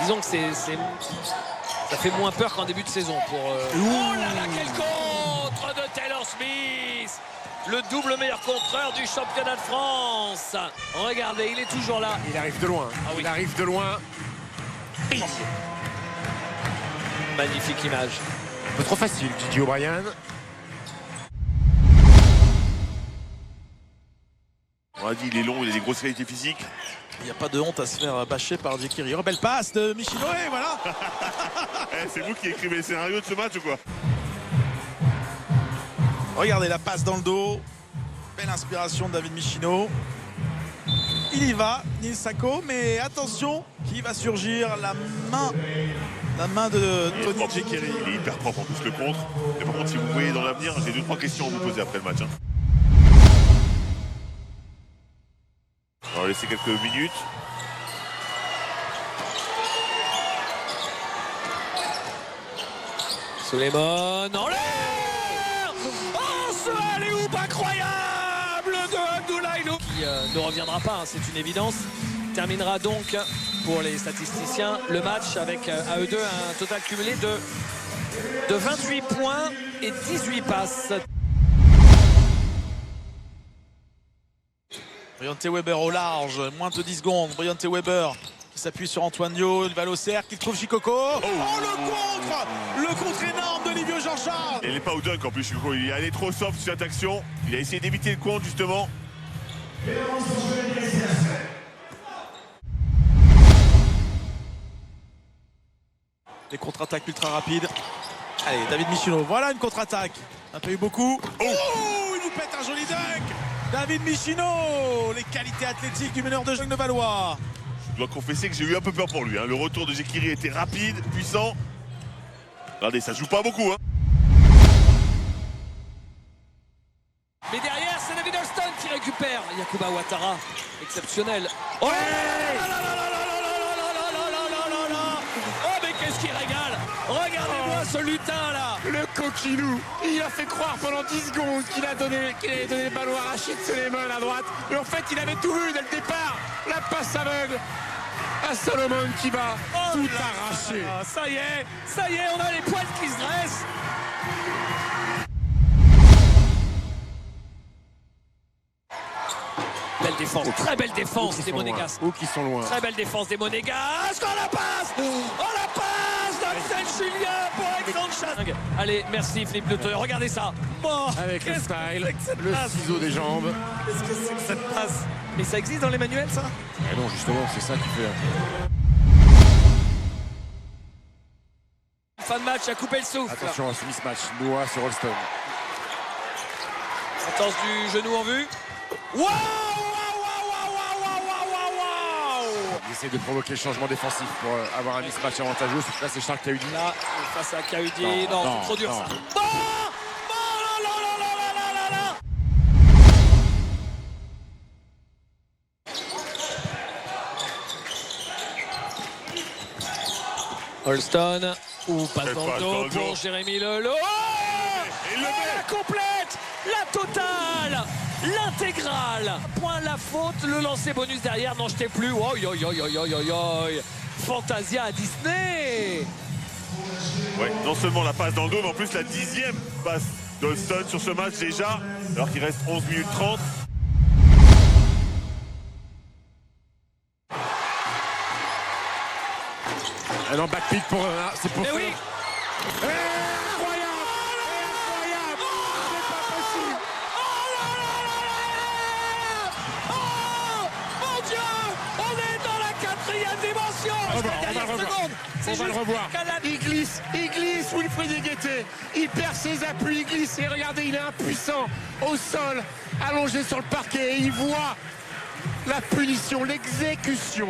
disons que ça fait moins peur qu'en début de saison pour... Oh là là, quel contre de Taylor Smith! Le double meilleur contreur du championnat de France. Regardez, il est toujours là. Il arrive de loin. Ah oui. Il arrive de loin. Magnifique image. Un peu trop facile, Gigi O'Brien. On a dit, il est long, il a des grosses qualités physiques. Il n'y a pas de honte à se faire bâcher par Jekiri. Oh, belle passe de Michino, et voilà. C'est vous qui écrivez les scénarios de ce match ou quoi? Regardez la passe dans le dos. Belle inspiration de David Michino. Il y va, Nils Sako, mais attention, qui va surgir? La main de Tony Jekiri. Il est hyper propre en plus le contre. Et par contre, si vous voyez dans l'avenir, j'ai 2-3 questions à vous poser après le match. On va laisser quelques minutes. Suleiman en l'air. Oh, ce alley-oop incroyable de Abdoulaye Lo qui ne reviendra pas, hein, c'est une évidence. Terminera donc pour les statisticiens le match avec à eux deux un total cumulé de 28 points et 18 passes. Briante Weber au large, moins de 10 secondes. Briante Weber qui s'appuie sur Antoine Dio, il va au cercle, il trouve Chikoko. Oh, le contre énorme de Livio Jean-Charles. Et il n'est pas au dunk en plus, Chikoko. Il est allé trop soft sur cette action. Il a essayé d'éviter le contre justement. Les contre-attaques ultra rapides. Allez, David Michino, voilà une contre-attaque. Un peu eu beaucoup. Oh, il nous pète un joli dunk. David Michino, les qualités athlétiques du meneur de jeu de Valois. Je dois confesser que j'ai eu un peu peur pour lui. Le retour de Jekiri était rapide, puissant. Regardez, ça joue pas beaucoup. Mais derrière, c'est David Holston qui récupère. Yacouba Ouattara, exceptionnel. Oh, oh, mais qu'est-ce qu'il régale! Regardez-moi ce lutin là! Le coquinou, il a fait croire pendant 10 secondes qu'il allait donner le ballon à Rachid Suleiman à droite. Mais en fait, il avait tout vu dès le départ. La passe aveugle à Solomon qui va tout arracher. Ça y est, on a les poils qui se dressent. Belle défense, très belle défense des Monégasques. Ou qui sont loin. Très belle défense des Monégasques. Oh la passe! Oh la passe d'Axel Julien pour Alexandre Chazang. Allez, merci Philippe Leteux. Regardez ça. Oh, Avec le style, le passe? ciseau des jambes. Qu'est-ce que c'est que cette passe? Mais ça existe dans les manuels, ça? Eh non, justement, c'est ça qui fait. Fin de match, a coupé le souffle. Attention à ce mismatch. Noah sur Holston. Intense du genou en vue. Waouh! Il essaie de provoquer le changement défensif pour avoir un mismatch avantageux. Là, c'est Charles Caudi. Là, face à Caudi. Non, c'est trop dur ça. Oh! Holston, ou passe dans le dos pour Jérémy Lelot. Et la complète, la totale, l'intégrale. Point la faute, le lancer bonus derrière, n'en jetez plus. Oi, oi, oi, oi, oi, oi. Fantasia à Disney. Ouais, non seulement la passe dans le dos, mais en plus la 10e passe d'Holston sur ce match déjà, alors qu'il reste 11 minutes 30. Un backpick pour c'est pour. Mais oui. Incroyable! Incroyable! C'est pas possible! Mon Dieu, on est dans la 4e dimension. On va le revoir. On va le revoir. Il glisse, Wilfried Yeguete. Il perd ses appuis, il glisse. Et regardez, il est impuissant au sol, allongé sur le parquet. Et il voit la punition, l'exécution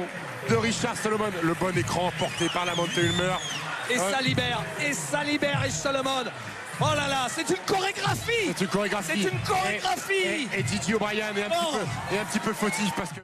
de Richard Solomon. Le bon écran porté par la Monte Ulmer. Et ça libère, et Solomon. Oh là là, c'est une chorégraphie. C'est une chorégraphie. C'est une chorégraphie. Et Didier O'Brien est un petit peu fautif parce que...